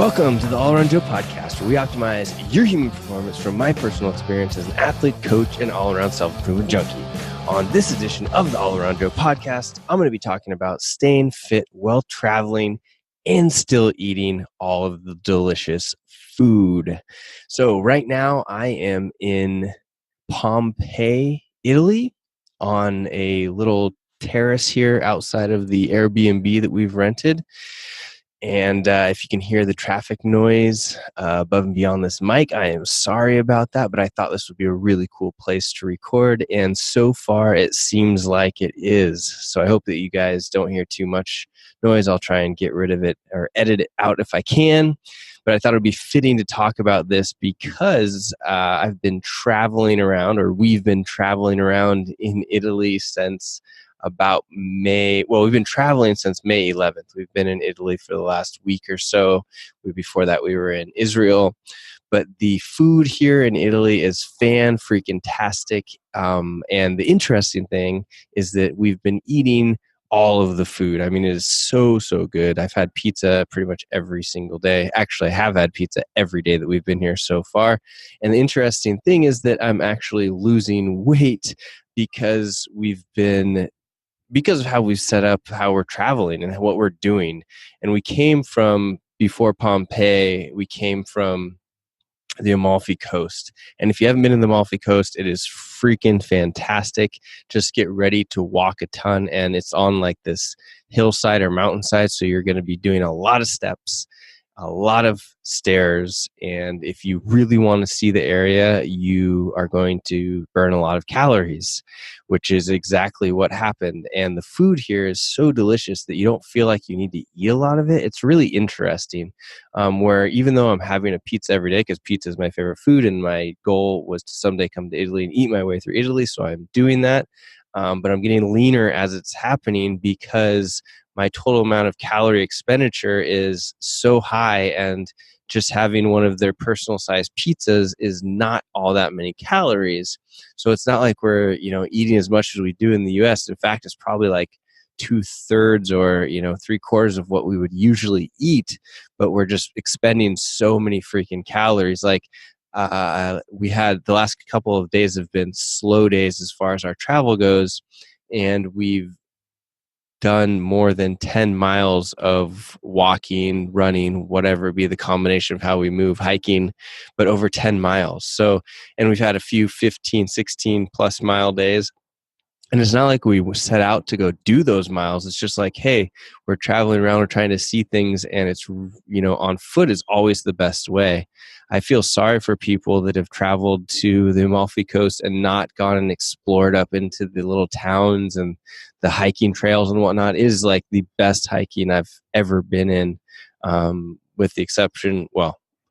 Welcome to the All Around Joe podcast, where we optimize your human performance from my personal experience as an athlete, coach, and all-around self-improvement junkie. On this edition of the All Around Joe podcast, I'm going to be talking about staying fit while traveling and still eating all of the delicious food. So right now I am in Pompeii, Italy, on a little terrace here outside of the Airbnb that we've rented. And if you can hear the traffic noise above and beyond this mic, I am sorry about that, but I thought this would be a really cool place to record. And so far, it seems like it is. So I hope that you guys don't hear too much noise. I'll try and get rid of it or edit it out if I can. But I thought it would be fitting to talk about this because I've been traveling around, or we've been traveling around in Italy since about May. Well, we've been traveling since May 11th. We've been in Italy for the last week or so. Before that, we were in Israel. But the food here in Italy is fan-freaking-tastic. And the interesting thing is that we've been eating all of the food. I mean, it is so, so good. I've had pizza pretty much every single day. Actually, I have had pizza every day that we've been here so far. And the interesting thing is that I'm actually losing weight because of how we've set up how we're traveling and what we're doing. And we came from, before Pompeii, we came from the Amalfi Coast. And if you haven't been in the Amalfi Coast, it is freaking fantastic. Just get ready to walk a ton. And it's on like this hillside or mountainside. So you're going to be doing a lot of steps, a lot of stairs, and if you really want to see the area, you are going to burn a lot of calories, which is exactly what happened. And the food here is so delicious that you don't feel like you need to eat a lot of it. It's really interesting, where even though I'm having a pizza every day, because pizza is my favorite food, and my goal was to someday come to Italy and eat my way through Italy, so I'm doing that. But I'm getting leaner as it's happening because my total amount of calorie expenditure is so high, and just having one of their personal sized pizzas is not all that many calories. So it's not like we're, eating as much as we do in the US. In fact, it's probably like 2/3 or, 3/4 of what we would usually eat, but we're just expending so many freaking calories. Like, we had the last couple of days have been slow days as far as our travel goes, and we've done more than 10 miles of walking, running, whatever it be, the combination of how we move, hiking, but over 10 miles. So, and we've had a few 15, 16 plus mile days. And it's not like we set out to go do those miles. It's just like, hey, we're traveling around, we're trying to see things, and it's, on foot is always the best way. I feel sorry for people that have traveled to the Amalfi Coast and not gone and explored up into the little towns and the hiking trails and whatnot. It is like the best hiking I've ever been in, with the exception,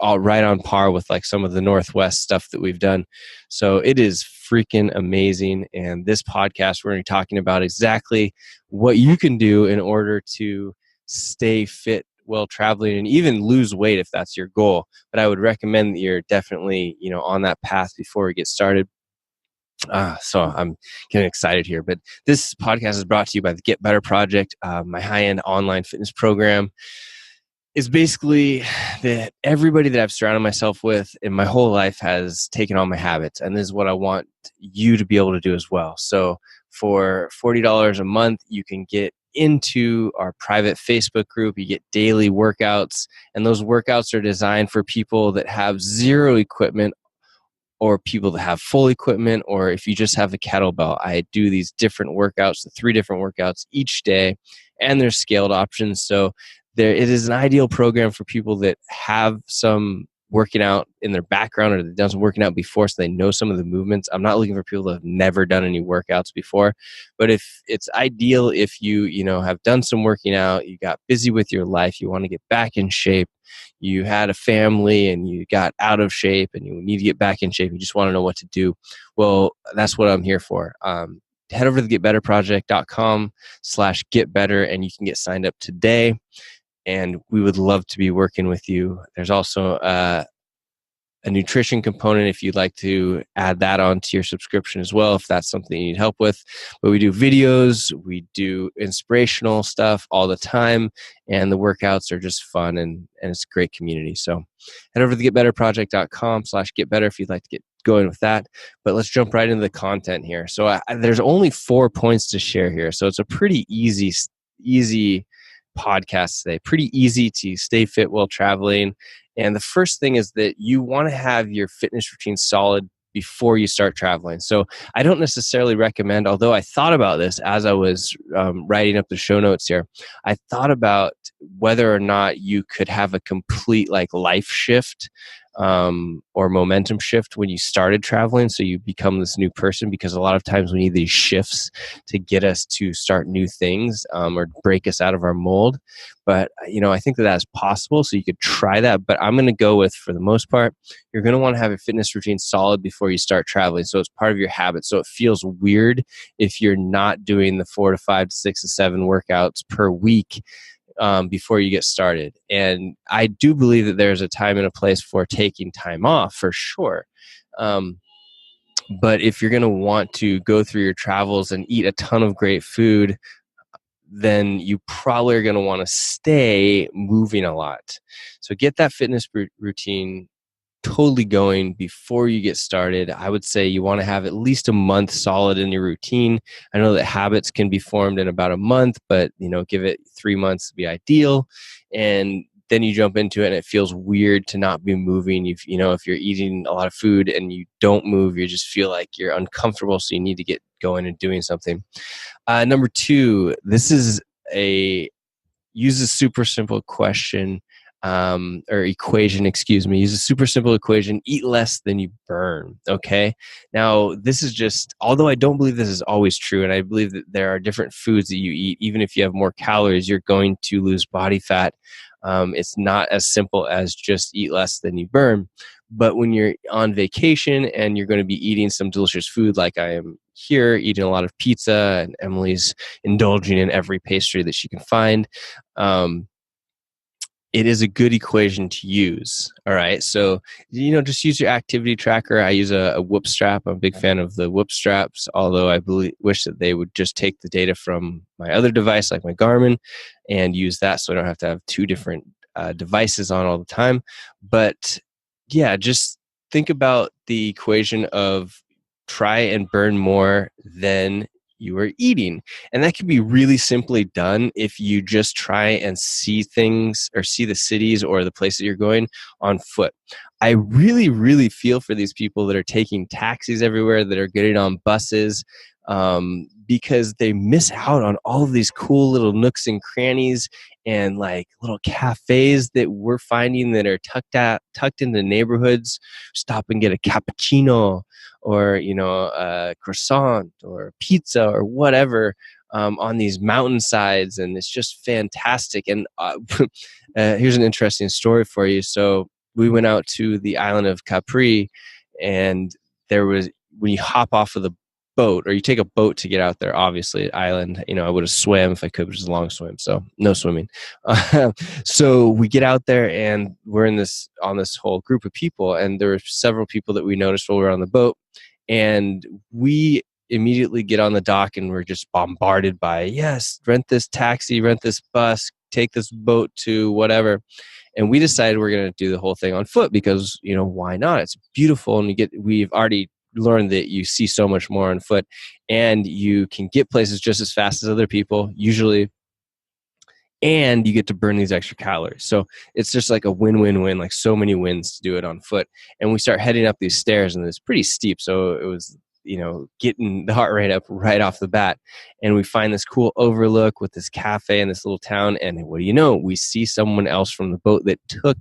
all right on par with like some of the Northwest stuff that we've done. So it is freaking amazing. And this podcast, we're going to be talking about exactly what you can do in order to stay fit while traveling and even lose weight if that's your goal. But I would recommend that you're definitely, on that path before we get started. So I'm getting excited here. But this podcast is brought to you by the Get Better Project, my high-end online fitness program. Is basically that everybody that I've surrounded myself with in my whole life has taken on my habits. And this is what I want you to be able to do as well. So for $40 a month, you can get into our private Facebook group. You get daily workouts, and those workouts are designed for people that have zero equipment, or people that have full equipment, or if you just have a kettlebell. I do these different workouts, 3 different workouts each day, and there's scaled options. So it is an ideal program for people that have some working out in their background, or they've done some working out before, so they know some of the movements. I'm not looking for people that have never done any workouts before, but if it's ideal if you have done some working out, you got busy with your life, you want to get back in shape, you had a family and you got out of shape and you need to get back in shape, you just want to know what to do. Well, that's what I'm here for. Head over to the getbetterproject.com/getbetter, and you can get signed up today. And we would love to be working with you. There's also a nutrition component if you'd like to add that onto your subscription as well, if that's something you need help with. But we do videos, we do inspirational stuff all the time, and the workouts are just fun, and it's a great community. So head over to the getbetterproject.com/getbetter if you'd like to get going with that. But let's jump right into the content here. So there's only 4 points to share here. So it's a pretty easy podcast today. Pretty easy to stay fit while traveling. And the first thing is that you want to have your fitness routine solid before you start traveling. So I don't necessarily recommend, although I thought about this as I was writing up the show notes here, I thought about whether or not you could have a complete life shift or momentum shift when you started traveling, so you become this new person, because a lot of times we need these shifts to get us to start new things or break us out of our mold. But I think that that's possible, so you could try that. But I'm going to go with, for the most part, you're going to want to have a fitness routine solid before you start traveling, so it's part of your habit. So it feels weird if you're not doing the 4 to 5 to 6 to 7 workouts per week before you get started. And I do believe that there's a time and a place for taking time off, for sure. But if you're going to want to go through your travels and eat a ton of great food, then you probably are going to want to stay moving a lot. So get that fitness routine totally going before you get started. I would say you want to have at least a month solid in your routine. I know that habits can be formed in about a month, but give it 3 months to be ideal. And then you jump into it and it feels weird to not be moving. If you're eating a lot of food and you don't move, you just feel like you're uncomfortable. So you need to get going and doing something. Number 2, use a super simple question or equation, use a super simple equation: eat less than you burn. Okay. Now, this is just, although I don't believe this is always true, and I believe that there are different foods that you eat, even if you have more calories, you're going to lose body fat. It's not as simple as just eat less than you burn. But when you're on vacation and you're going to be eating some delicious food, like I am here, eating a lot of pizza, and Emily's indulging in every pastry that she can find, it is a good equation to use. All right. So, just use your activity tracker. I use a Whoop strap. I'm a big fan of the Whoop straps, although I wish that they would just take the data from my other device, like my Garmin, and use that, so I don't have to have 2 different devices on all the time. But yeah, just think about the equation of try and burn more than you are eating. And that can be really simply done if you just try and see things, or see the cities or the places you're going, on foot. I really, really feel for these people that are taking taxis everywhere, that are getting on buses, because they miss out on all of these cool little nooks and crannies and little cafes that we're finding that are tucked into neighborhoods. Stop and get a cappuccino, or a croissant or pizza or whatever, on these mountainsides, and it's just fantastic. And here's an interesting story for you. So we went out to the island of Capri, and when you hop off of the boat, or you take a boat to get out there, obviously, island, I would have swam if I could, but it's a long swim, so no swimming. So we get out there, and we're on this whole group of people, and there were several people that we noticed while we were on the boat, and we immediately get on the dock, and we're just bombarded by, yes, rent this taxi, rent this bus, take this boat to whatever. And we decided we're going to do the whole thing on foot, because why not? It's beautiful, and we've already learned that you see so much more on foot, and you can get places just as fast as other people usually, and you get to burn these extra calories. So it's just like a win-win-win, like so many wins to do it on foot. And we start heading up these stairs, and it's pretty steep, so it was getting the heart rate up right off the bat. And we find this cool overlook with this cafe in this little town, and what do you know, we see someone else from the boat that took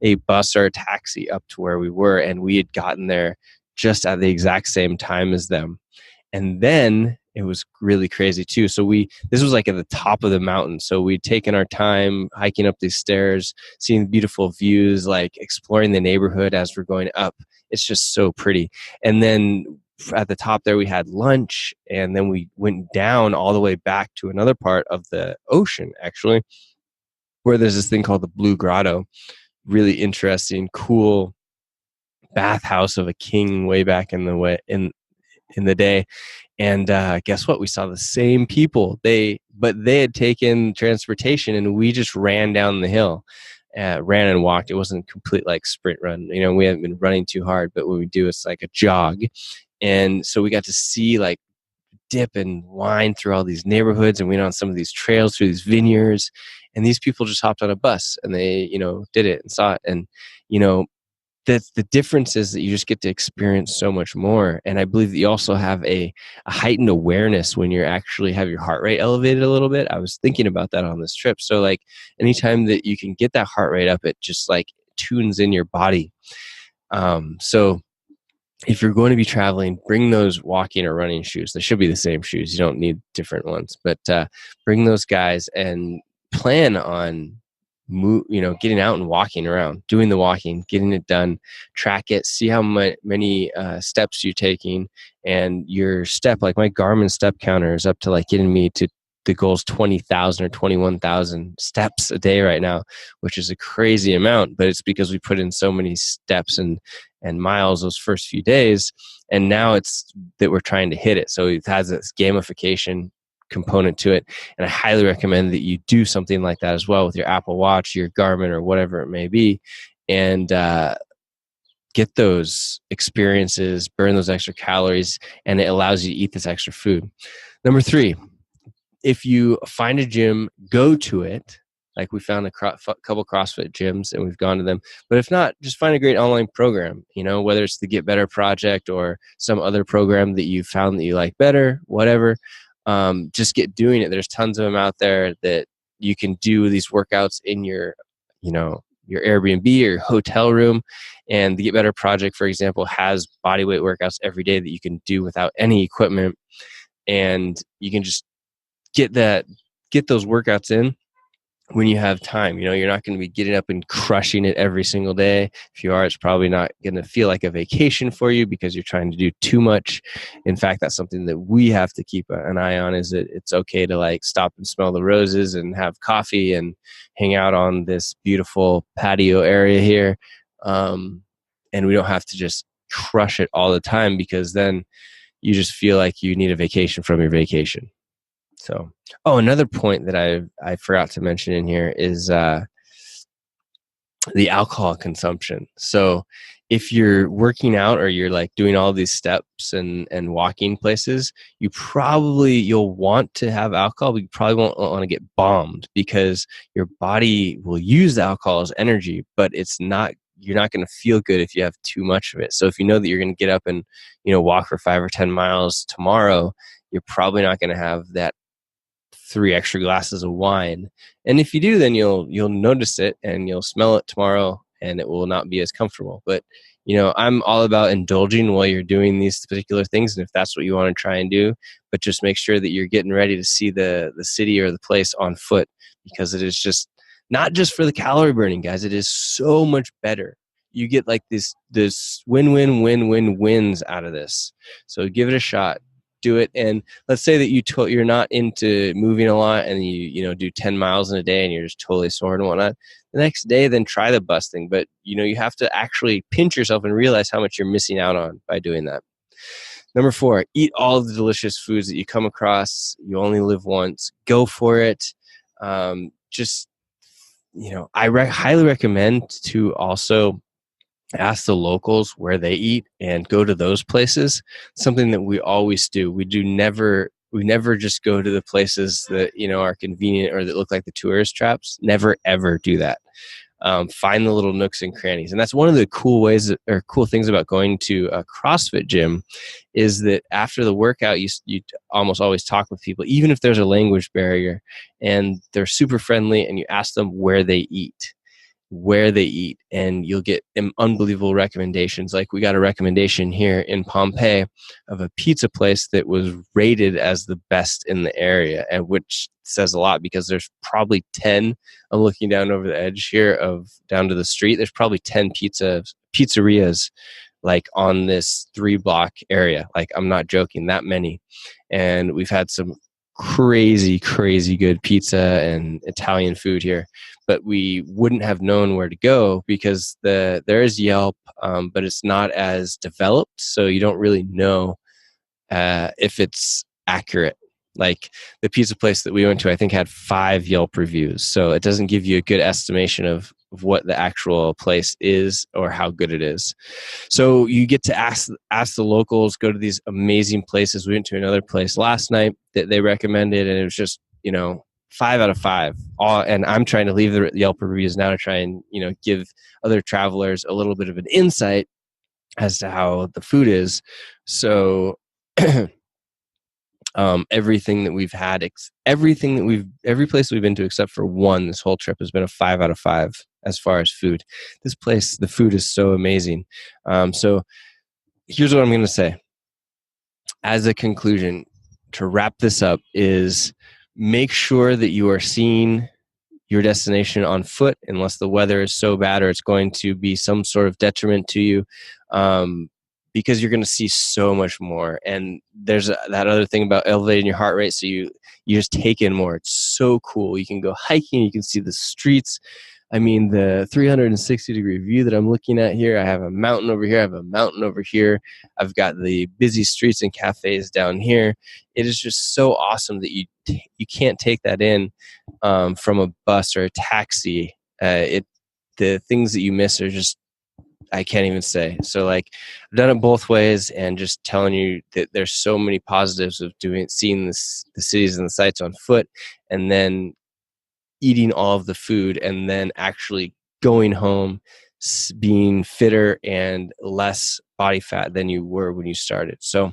a bus or a taxi up to where we were, and we had gotten there just at the exact same time as them. And then it was really crazy too. So this was like at the top of the mountain. So we'd taken our time hiking up these stairs, seeing beautiful views, like exploring the neighborhood as we're going up. It's just so pretty. And then at the top there, we had lunch, and then we went down all the way back to another part of the ocean, actually, where there's this thing called the Blue Grotto. Really interesting, cool bathhouse of a king way back in the day. And guess what? We saw the same people. But they had taken transportation, and we just ran down the hill, ran and walked. It wasn't a complete like sprint run. We haven't been running too hard, but what we do is like a jog. And so we got to see like dip and wind through all these neighborhoods, and we went on some of these trails through these vineyards, and these people just hopped on a bus and they did it and saw it. And that's the difference, is that you just get to experience so much more. And I believe that you also have a heightened awareness when you actually have your heart rate elevated a little bit. I was thinking about that on this trip. So like anytime that you can get that heart rate up, it just like tunes in your body. So if you're going to be traveling, bring those walking or running shoes. They should be the same shoes. You don't need different ones, but bring those guys and plan on getting out and walking around, doing the walking, getting it done, track it, see how many steps you're taking, and your step, like my Garmin step counter is up to like getting me to the goal's 20,000 or 21,000 steps a day right now, which is a crazy amount, but it's because we put in so many steps and miles those first few days. And now it's that we're trying to hit it. So it has this gamification component to it. And I highly recommend that you do something like that as well with your Apple Watch, your Garmin, or whatever it may be, and get those experiences, burn those extra calories, and it allows you to eat this extra food. Number 3, if you find a gym, go to it. Like we found a couple CrossFit gyms and we've gone to them. But if not, just find a great online program, whether it's the Get Better Project or some other program that you found that you like better, whatever. Just get doing it. There's tons of them out there that you can do these workouts in your Airbnb or your hotel room. And the Get Better Project, for example, has bodyweight workouts every day that you can do without any equipment. And you can just get those workouts in when you have time. You're not going to be getting up and crushing it every single day. If you are, it's probably not going to feel like a vacation for you because you're trying to do too much. In fact, that's something that we have to keep an eye on, is that it's okay to like stop and smell the roses and have coffee and hang out on this beautiful patio area here. And we don't have to just crush it all the time, because then you just feel like you need a vacation from your vacation. So, another point that I forgot to mention in here is the alcohol consumption. So if you're working out or you're like doing all these steps and walking places, you'll want to have alcohol, but you probably won't want to get bombed, because your body will use the alcohol as energy, but you're not going to feel good if you have too much of it. So if you know that you're going to get up and walk for 5 or 10 miles tomorrow, you're probably not going to have that 3 extra glasses of wine. And if you do, then you'll notice it and you'll smell it tomorrow, and it will not be as comfortable. But I'm all about indulging while you're doing these particular things, and if that's what you want to try and do, but just make sure that you're getting ready to see the city or the place on foot, because it is just not just for the calorie burning, guys. It is so much better. You get like this win-wins out of this. So give it a shot. Do it. And let's say that you're not into moving a lot, and you do 10 miles in a day and you're just totally sore and whatnot. The next day, then try the bus thing. But you have to actually pinch yourself and realize how much you're missing out on by doing that. Number 4, eat all of the delicious foods that you come across. You only live once. Go for it. I highly recommend to also ask the locals where they eat and go to those places. Something that we always do. We never just go to the places that are convenient or that look like the tourist traps. Never ever do that. Find the little nooks and crannies. And that's one of the cool things about going to a CrossFit gym, is that after the workout, you almost always talk with people, even if there's a language barrier, and they're super friendly, and you ask them where they eat, and you'll get unbelievable recommendations. Like we got a recommendation here in Pompeii of a pizza place that was rated as the best in the area, and which says a lot, because there's probably 10, I'm looking down over the edge here down to the street, there's probably 10 pizzerias like on this 3-block area. Like, I'm not joking, that many. And we've had some crazy, crazy good pizza and Italian food here, but we wouldn't have known where to go because there is Yelp, but it's not as developed, so you don't really know if it's accurate. Like the pizza place that we went to, I think had 5 Yelp reviews, so it doesn't give you a good estimation of what the actual place is or how good it is. So you get to ask the locals, go to these amazing places. We went to another place last night that they recommended, and it was just, 5 out of 5. And I'm trying to leave the Yelp reviews now to try and, give other travelers a little bit of an insight as to how the food is. So everything that we've had, every place we've been to except for one this whole trip has been a 5 out of 5 as far as food. This place, the food is so amazing. So here's what I'm going to say as a conclusion to wrap this up is make sure that you are seeing your destination on foot unless the weather is so bad or it's going to be some sort of detriment to you. Because you're going to see so much more. And there's that other thing about elevating your heart rate. So you just take in more. It's so cool. You can go hiking. You can see the streets. I mean, the 360-degree view that I'm looking at here, I have a mountain over here. I have a mountain over here. I've got the busy streets and cafes down here. It is just so awesome that you can't take that in from a bus or a taxi. The things that you miss are just, I can't even say. So like I've done it both ways and just telling you that there's so many positives of seeing the cities and the sites on foot and then eating all of the food and then actually going home being fitter and less body fat than you were when you started. So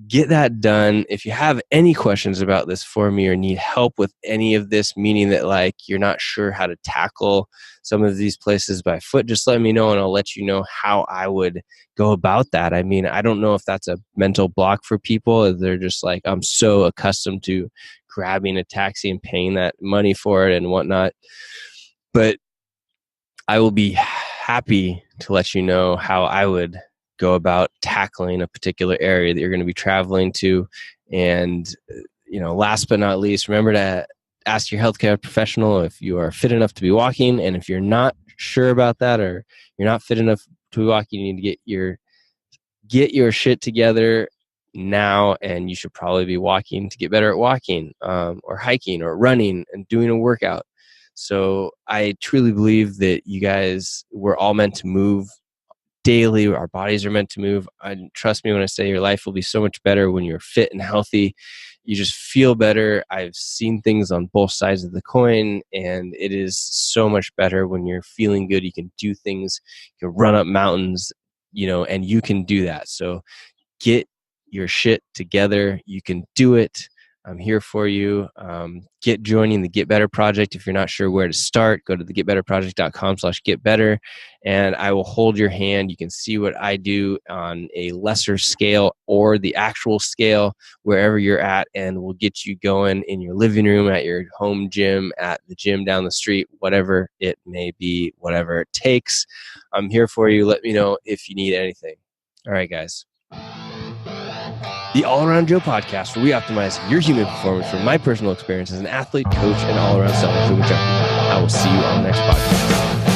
get that done. If you have any questions about this for me or need help with any of this, meaning that like you're not sure how to tackle some of these places by foot, just let me know and I'll let you know how I would go about that. I mean, I don't know if that's a mental block for people. If they're just like, I'm so accustomed to grabbing a taxi and paying that money for it and whatnot. But I will be happy to let you know how I would go about tackling a particular area that you're going to be traveling to. And, last but not least, remember to ask your healthcare professional if you are fit enough to be walking. And if you're not sure about that or you're not fit enough to be walking, you need to get your shit together now. And you should probably be walking to get better at walking, or hiking or running and doing a workout. So I truly believe that you guys, we're all meant to move daily. Our bodies are meant to move. And trust me when I say your life will be so much better when you're fit and healthy. You just feel better. I've seen things on both sides of the coin, and it is so much better when you're feeling good. You can do things, you can run up mountains, and you can do that. So get your shit together. You can do it. I'm here for you. Get joining the Get Better Project. If you're not sure where to start, go to the getbetterproject.com/getbetter, and I will hold your hand. You can see what I do on a lesser scale or the actual scale, wherever you're at, and we'll get you going in your living room, at your home gym, at the gym down the street, whatever it may be, whatever it takes. I'm here for you. Let me know if you need anything. All right, guys. The All Around Joe podcast, where we optimize your human performance from my personal experience as an athlete, coach, and all-around self-improvement junkie. I will see you on the next podcast.